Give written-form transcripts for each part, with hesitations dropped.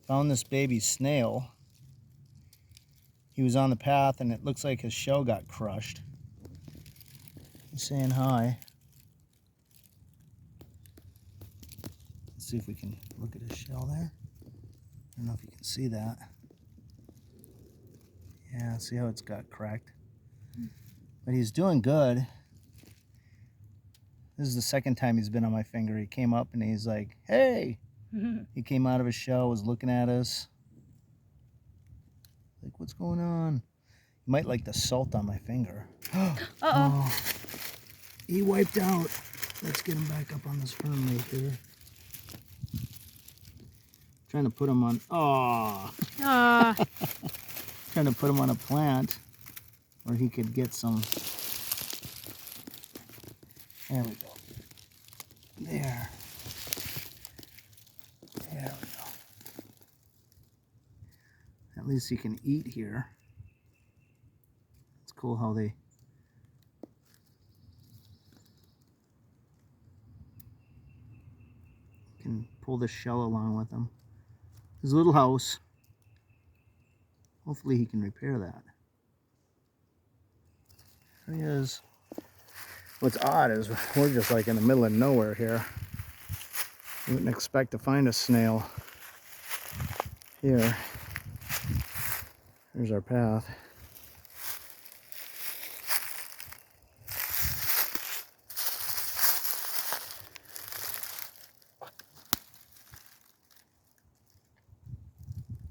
Found this baby snail. He was on the path and it looks like his shell got crushed. He's saying hi. Let's see if we can look at his shell there. I don't know if you can see that. Yeah, see how it's got cracked? But he's doing good. This is the second time he's been on my finger. He came up and he's like, hey! He came out of his shell, was looking at us. Like, what's going on? He might like the salt on my finger. Oh, he wiped out. Let's get him back up on this fern right there. Trying to put him on, trying to put him on a plant where he could get some. There we go. There. There we go. At least he can eat here. It's cool how they can pull the shell along with them. His little house. Hopefully he can repair that. There he is. What's odd is we're just like in the middle of nowhere here. You wouldn't expect to find a snail here. There's our path.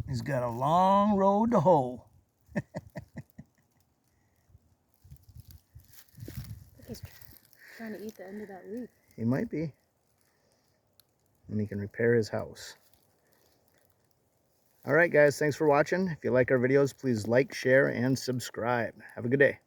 He's got a long road to hoe. He's trying to eat the end of that leaf. He might be. And he can repair his house. All right, guys, thanks for watching. If you like our videos, please like, share, and subscribe. Have a good day.